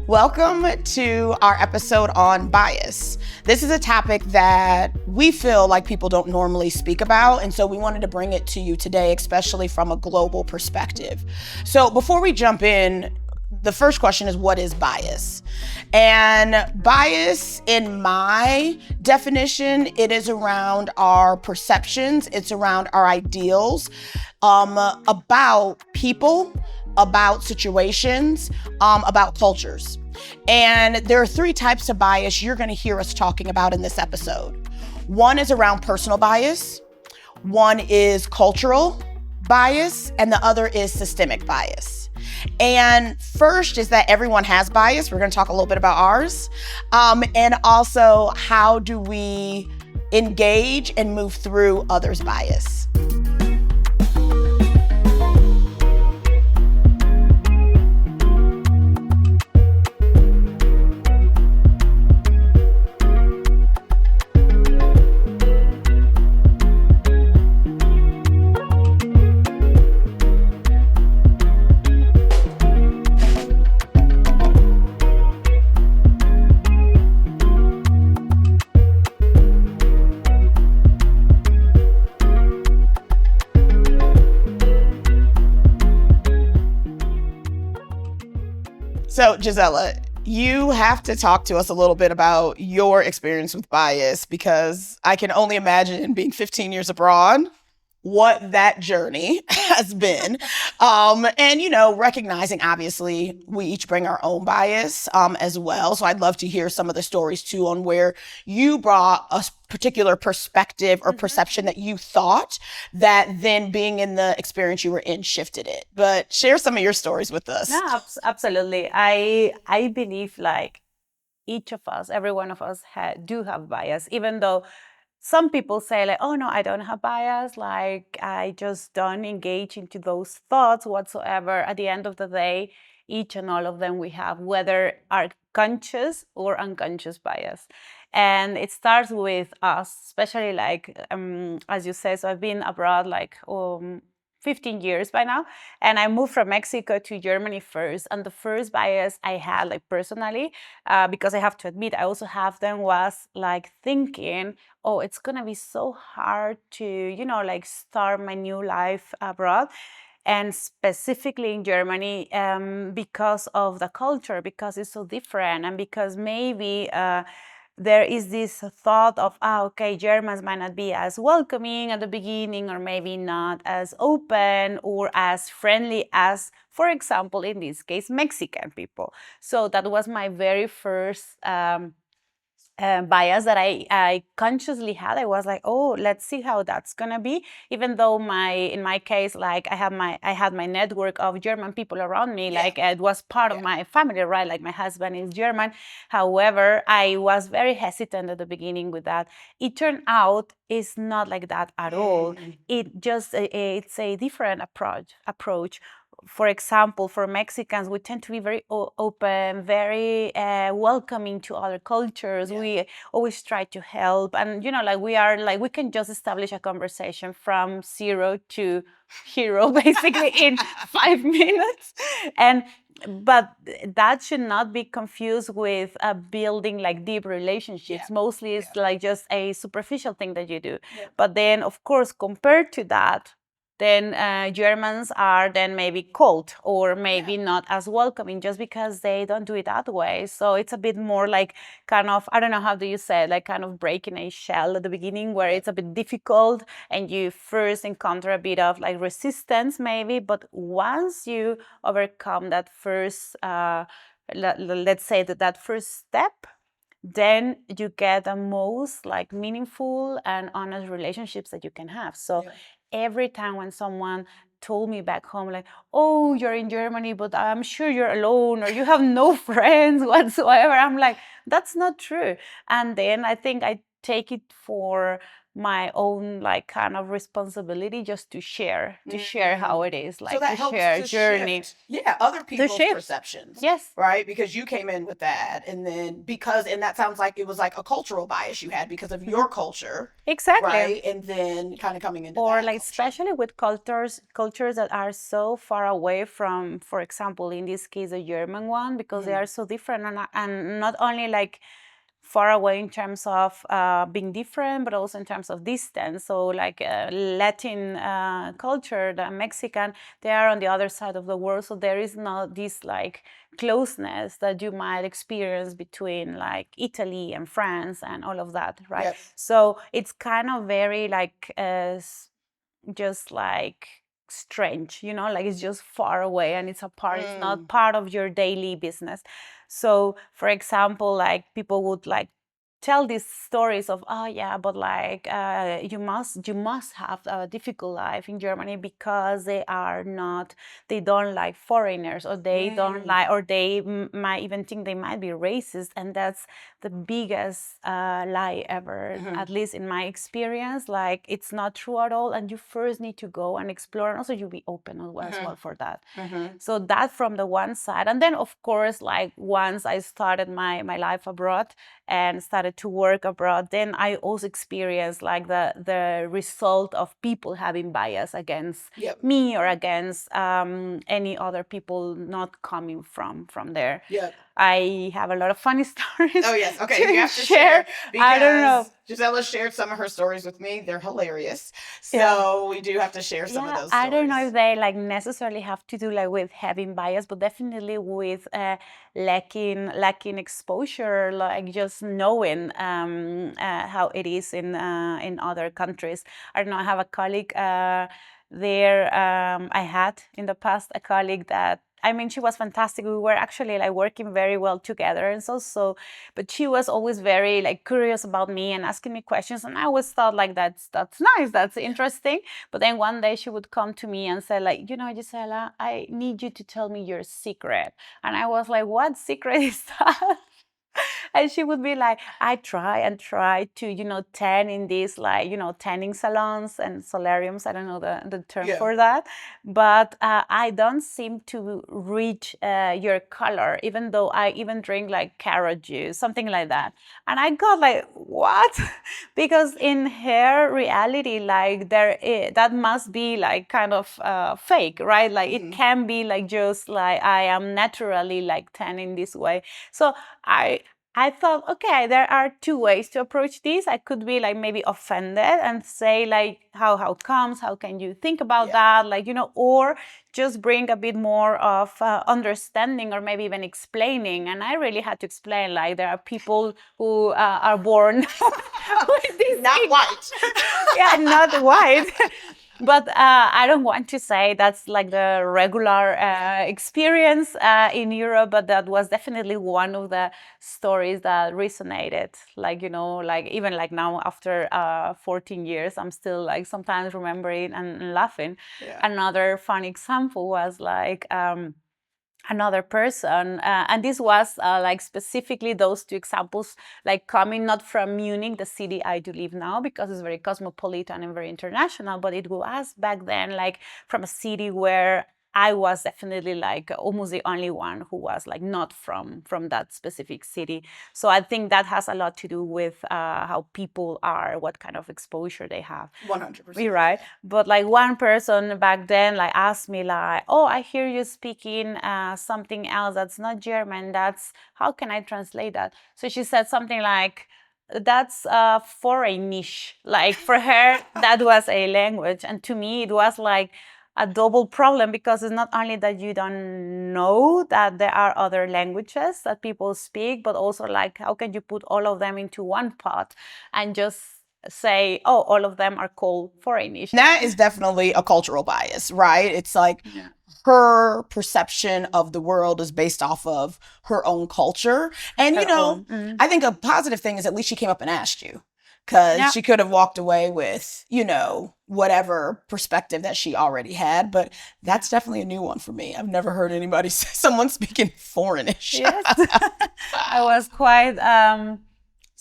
Welcome to our episode on bias. This is a topic that we feel like people don't normally speak about, and so we wanted to bring it to you today, especially from a global perspective. So before we jump in, the first question is, what is bias? And bias, in my definition, it is around our perceptions, it's around our ideals about people, about situations, about cultures. And there are three types of bias you're going to hear us talking about in this episode. One is around personal bias, one is cultural bias, and the other is systemic bias. And first is that everyone has bias. We're going to talk a little bit about ours. And also, how do we engage and move through others' bias? So, Gisela, you have to talk to us a little bit about your experience with bias, because I can only imagine, being 15 years abroad, what that journey has been. And, recognizing, obviously, we each bring our own bias as well. So I'd love to hear some of the stories, too, on where you brought a particular perspective or perception that you thought that then being in the experience you were in shifted it. But share some of your stories with us. No, absolutely. I believe like each of us, every one of us do have bias, even though some people say like, oh no, I don't have bias. Like I just don't engage into those thoughts whatsoever. At the end of the day, each and all of them we have, whether are conscious or unconscious bias. And it starts with us, especially like, as you say, so I've been abroad like 15 years by now. And I moved from Mexico to Germany first. And the first bias I had, like personally, because I have to admit, I also have them, was like thinking, oh, it's going to be so hard to, like start my new life abroad. And specifically in Germany, because of the culture, because it's so different, and because maybe there is this thought of, okay, Germans might not be as welcoming at the beginning, or maybe not as open or as friendly as, for example, in this case, Mexican people. So that was my very first bias that I consciously had. I was like, oh, let's see how that's gonna be. Even though in my case, like I had my network of German people around me, like it was part of my family, right? Like my husband is German. However, I was very hesitant at the beginning with that. It turned out it's not like that at all. It's a different approach. For example, for Mexicans, we tend to be very open, very welcoming to other cultures. Yeah. We always try to help. And, we can just establish a conversation from zero to hero, basically, in 5 minutes. But that should not be confused with building like deep relationships. Yeah. Mostly it's like just a superficial thing that you do. Yeah. But then, of course, compared to that, then Germans are then maybe cold or maybe not as welcoming, just because they don't do it that way. So it's a bit more like kind of, I don't know, how do you say it, like kind of breaking a shell at the beginning, where it's a bit difficult and you first encounter a bit of like resistance maybe. But once you overcome that first, let's say that first step, then you get the most like meaningful and honest relationships that you can have. So every time when someone told me back home, like, oh, you're in Germany, but I'm sure you're alone, or you have no friends whatsoever, I'm like, that's not true. And then I think I take it for my own like kind of responsibility just to share how it is, like so that to helps share to journey. shift, other people's perceptions. Yes. Right? Because you came in with that, and then and that sounds like it was like a cultural bias you had because of your culture. Exactly. Right? And then kind of coming into Or that like culture. especially with cultures that are so far away from, for example, in this case, a German one, because they are so different, and not only like far away in terms of being different, but also in terms of distance. So like Latin culture, the Mexican, they are on the other side of the world. So there is not this like closeness that you might experience between like Italy and France and all of that, right? Yes. So it's kind of very like just like strange, like it's just far away, and it's not part of your daily business. So for example, like people would like tell these stories of, oh yeah, but like you must have a difficult life in Germany because they don't like foreigners, or they don't like, or they might even think they might be racist, and that's the biggest lie ever, at least in my experience. Like it's not true at all, and you first need to go and explore, and also you be open as well for that. So that from the one side, and then of course, like once I started my life abroad and started to work abroad, then I also experienced like the result of people having bias against me or against any other people not coming from there. I have a lot of funny stories. Oh yes, okay. You have to share because I don't know. Gisela shared some of her stories with me. They're hilarious. So we do have to share some of those stories. I don't know if they like necessarily have to do like with having bias, but definitely with lacking exposure, like just knowing how it is in other countries. I don't know. I have a colleague there. I had in the past a colleague that, I mean, she was fantastic. We were actually like working very well together, and but she was always very like curious about me and asking me questions, and I always thought like that's nice, that's interesting. But then one day she would come to me and say like, Gisela, I need you to tell me your secret. And I was like, what secret is that? And she would be like, I try to, tan in these like, tanning salons and solariums. I don't know the term for that. But I don't seem to reach your color, even though I even drink like carrot juice, something like that. And I got like, what? Because in her reality, like that must be like kind of fake, right? Like it can be like just like I am naturally like tan in this way. So I thought, okay, there are two ways to approach this. I could be like maybe offended and say like, how comes? How can you think about that? Like, or just bring a bit more of understanding, or maybe even explaining. And I really had to explain, like, there are people who are born with this not white. not white. But I don't want to say that's like the regular experience in Europe, but that was definitely one of the stories that resonated. Like, like even like now after 14 years, I'm still like sometimes remembering and laughing. Another fun example was like, another person, and this was like specifically those two examples, like coming not from Munich, the city I do live now, because it's very cosmopolitan and very international, but it was back then like from a city where I was definitely like almost the only one who was like not from that specific city. So I think that has a lot to do with how people are, what kind of exposure they have. 100%. Right. But like one person back then like asked me like, oh, I hear you speaking something else that's not German. How can I translate that? So she said something like, that's foreignish. Like for her, that was a language. And to me, it was like a double problem, because it's not only that you don't know that there are other languages that people speak, but also like, how can you put all of them into one pot and just say, oh, all of them are called foreignish? That is definitely a cultural bias, right? It's like her perception of the world is based off of her own culture. And, I think a positive thing is at least she came up and asked you. Because she could have walked away with, whatever perspective that she already had. But that's definitely a new one for me. I've never heard anybody say someone speaking foreignish. Yes. I was quite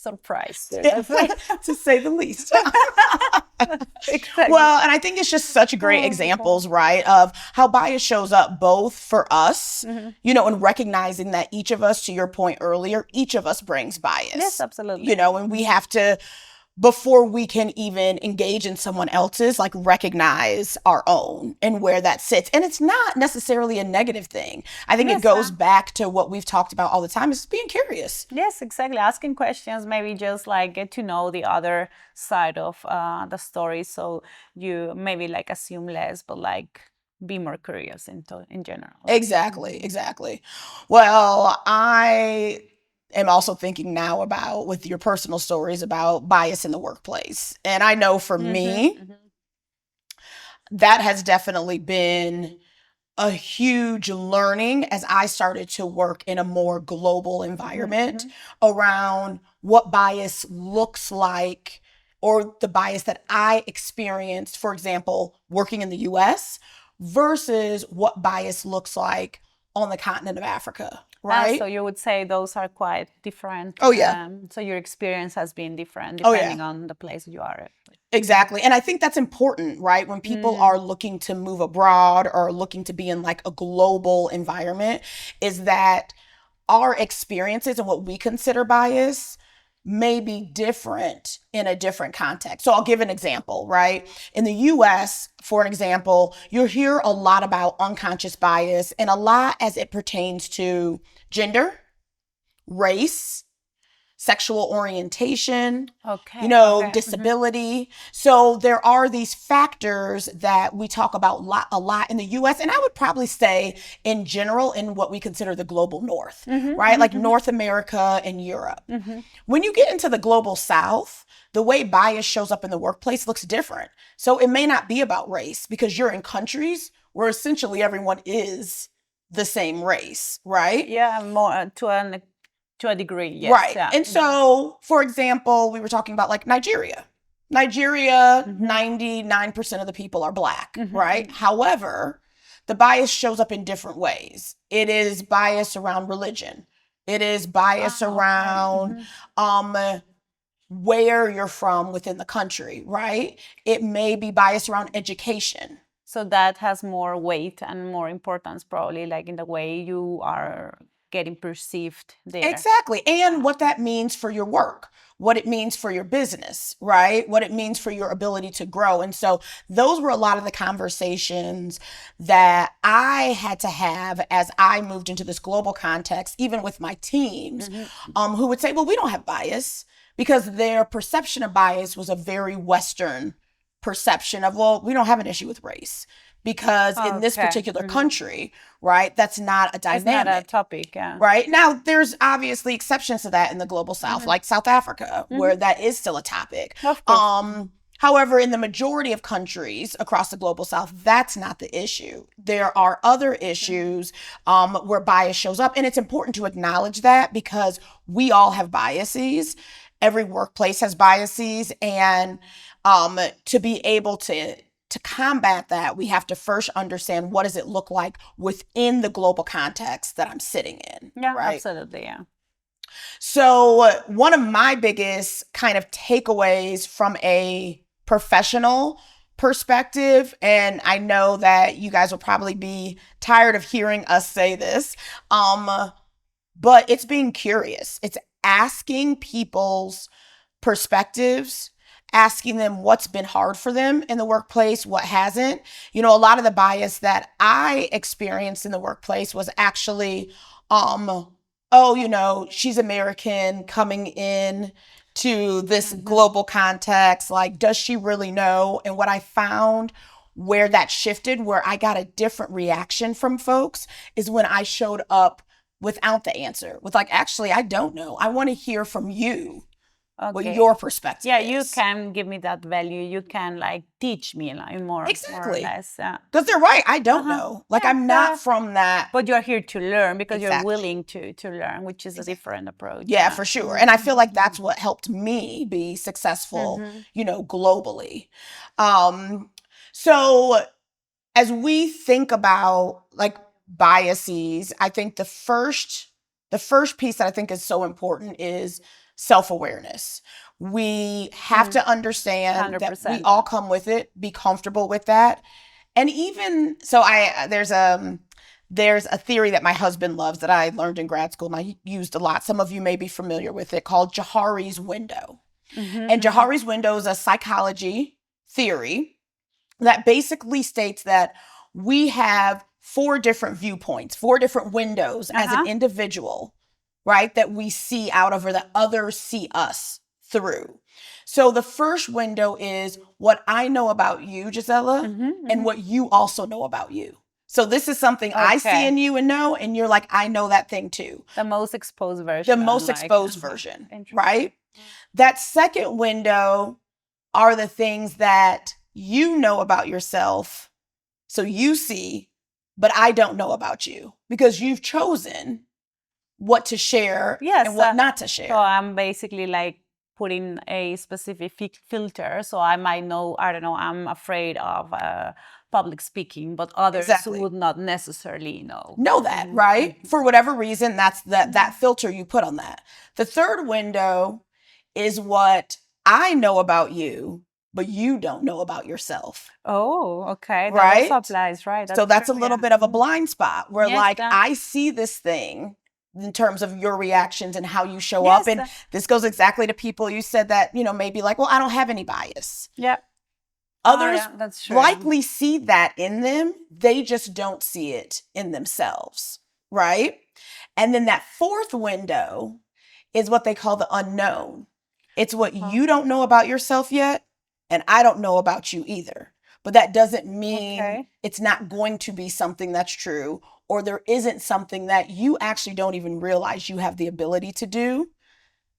surprised. To say the least. Exactly. Well, and I think it's just such great examples, right, of how bias shows up both for us, and recognizing that each of us, to your point earlier, each of us brings bias. Yes, absolutely. And we have to, before we can even engage in someone else's, like recognize our own and where that sits. And it's not necessarily a negative thing. I think it goes back to what we've talked about all the time, is being curious. Yes, exactly. Asking questions, maybe just like get to know the other side of the story. So you maybe like assume less, but like be more curious in general. Exactly. Well, I am also thinking now about, with your personal stories, about bias in the workplace. And I know for me, that has definitely been a huge learning as I started to work in a more global environment around what bias looks like, or the bias that I experienced, for example, working in the US versus what bias looks like on the continent of Africa, right? So you would say those are quite different. Oh, yeah. So your experience has been different depending on the place you are at. Exactly. And I think that's important, right? When people are looking to move abroad or looking to be in like a global environment, is that our experiences and what we consider bias may be different in a different context. So I'll give an example, right? In the US, for an example, you'll hear a lot about unconscious bias, and a lot as it pertains to gender, race, sexual orientation, disability. So there are these factors that we talk about a lot in the US, and I would probably say in general in what we consider the global north, right? Like North America and Europe. When you get into the global south, the way bias shows up in the workplace looks different. So it may not be about race, because you're in countries where essentially everyone is the same race, right? Yeah, more to a degree, yes. Right. Yeah. And so, for example, we were talking about like Nigeria. 99% of the people are Black, right? However, the bias shows up in different ways. It is bias around religion. It is bias around where you're from within the country, right? It may be bias around education. So that has more weight and more importance, probably, like in the way you are getting perceived there. Exactly. And what that means for your work, what it means for your business, right? What it means for your ability to grow. And so those were a lot of the conversations that I had to have as I moved into this global context, even with my teams, who would say, well, we don't have bias, because their perception of bias was a very Western perception of, well, we don't have an issue with race. Because in this particular country, right, that's not a dynamic. It's not a topic, yeah. Right? Now, there's obviously exceptions to that in the global south, like South Africa, where that is still a topic. Of course. However, in the majority of countries across the global south, that's not the issue. There are other issues where bias shows up. And it's important to acknowledge that, because we all have biases. Every workplace has biases. And to be able to combat that, we have to first understand, what does it look like within the global context that I'm sitting in? Yeah, right? Absolutely, yeah. So one of my biggest kind of takeaways from a professional perspective, and I know that you guys will probably be tired of hearing us say this, but it's being curious. It's asking people's perspectives, asking them what's been hard for them in the workplace, what hasn't. A lot of the bias that I experienced in the workplace was actually, she's American coming in to this global context. Like, does she really know? And what I found where that shifted, where I got a different reaction from folks, is when I showed up without the answer, with like, actually, I don't know. I want to hear from you. What your perspective is. You can give me that value. You can like teach me like more or less. Because they're right. I don't know. Like, I'm not from that. But you're here to learn, because you're willing to learn, which is a different approach. Yeah, for sure. And I feel like that's what helped me be successful, globally. So as we think about like biases, I think the first piece that I think is so important is self-awareness. We have to understand that we 100%. all come with it, be comfortable with that. And even so, there's a theory that my husband loves that I learned in grad school and I used a lot. Some of you may be familiar with it, called Johari's window. And Johari's window is a psychology theory that basically states that we have 4 different viewpoints, 4 different windows as an individual, right, that we see out of or that others see us through. So the first window is what I know about you, Gisela, and what you also know about you. So this is something I see in you and know, and you're like, I know that thing too. The most exposed version. The most exposed version, right? That second window are the things that you know about yourself, so you see, but I don't know about you because you've chosen what to share and what not to share. So I'm basically like putting a specific filter. So I might know, I don't know, I'm afraid of public speaking, but others would not necessarily know that, right? For whatever reason, that's that filter you put on that. The third window is what I know about you, but you don't know about yourself. Oh, okay. That Right? also applies, right? So that's a little bit of a blind spot where I see this thing in terms of your reactions and how you show up. And this goes exactly to people you said that, maybe like, well, I don't have any bias. Yeah. Others likely see that in them. They just don't see it in themselves, right? And then that fourth window is what they call the unknown. It's what you don't know about yourself yet, and I don't know about you either. But that doesn't mean it's not going to be something that's true, or there isn't something that you actually don't even realize you have the ability to do.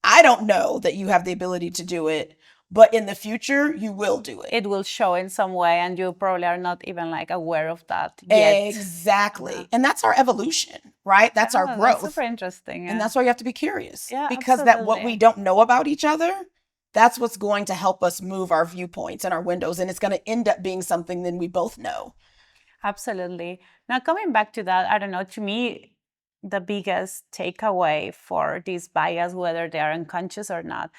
I don't know that you have the ability to do it, but in the future, you will do it. It will show in some way, and you probably are not even like aware of that yet. Exactly. And that's our evolution, right? That's our growth. That's super interesting. And that's why you have to be curious. Yeah, because that what we don't know about each other, that's what's going to help us move our viewpoints and our windows. And it's going to end up being something that we both know. Absolutely. Now, coming back to that, I don't know, to me, the biggest takeaway for this bias, whether they are unconscious or not,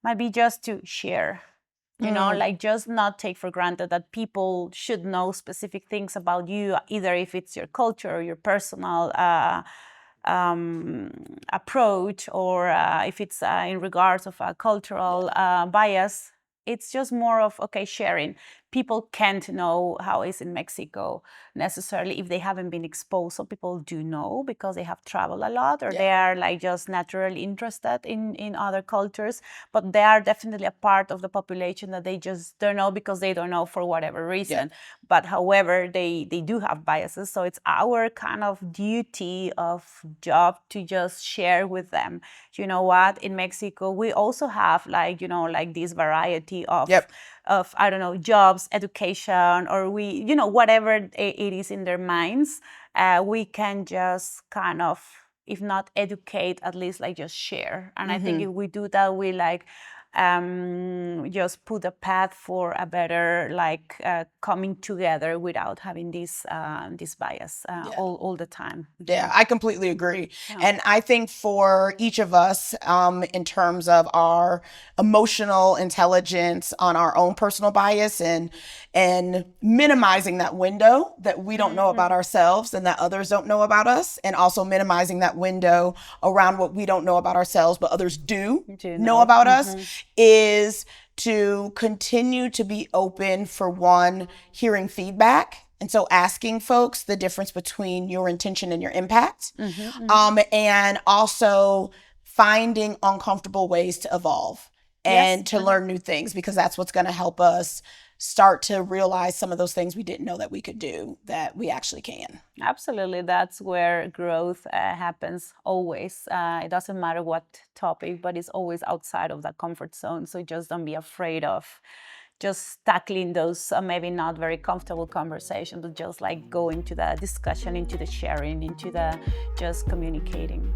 might be just to share, like just not take for granted that people should know specific things about you, either if it's your culture or your personal approach, or if it's in regards of a cultural bias. It's just more of, sharing. People can't know how it's in Mexico necessarily if they haven't been exposed. Some people do know because they have traveled a lot, or they are like just naturally interested in other cultures, but they are definitely a part of the population that they just don't know because they don't know for whatever reason. But however, they do have biases. So it's our kind of duty of job to just share with them. You know what? In Mexico, we also have like this variety of I don't know, jobs, education, or whatever it is in their minds. We can just kind of, if not educate, at least like just share. And I think if we do that, we like just put a path for a better coming together without having this bias all the time. Yeah, I completely agree. And I think for each of us, in terms of our emotional intelligence on our own personal bias and minimizing that window that we don't know about ourselves and that others don't know about us, and also minimizing that window around what we don't know about ourselves but others do know about us, is to continue to be open for one, hearing feedback. And so asking folks the difference between your intention and your impact, and also finding uncomfortable ways to evolve and to learn new things, because that's what's going to help us start to realize some of those things we didn't know that we could do that we actually can. Absolutely. That's where growth happens always. It doesn't matter what topic, but it's always outside of that comfort zone. So just don't be afraid of just tackling those maybe not very comfortable conversations, but just like go into the discussion, into the sharing, into the just communicating.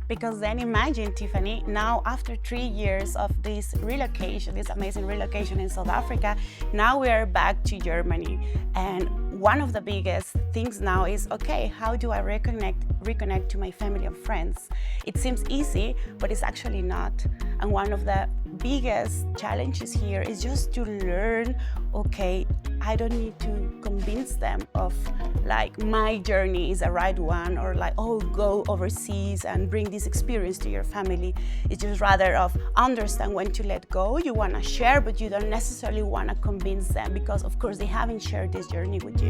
Because then imagine, Tiffany, now after 3 years of this relocation, this amazing relocation in South Africa, now we are back to Germany. And one of the biggest things now is, okay, how do I reconnect to my family and friends? It seems easy, but it's actually not. And one of the biggest challenges here is just to learn, okay, I don't need to convince them of like my journey is the right one, or like, oh, go overseas and bring this experience to your family. It's just rather of understand when to let go. You want to share, but you don't necessarily want to convince them, because of course they haven't shared this journey with you.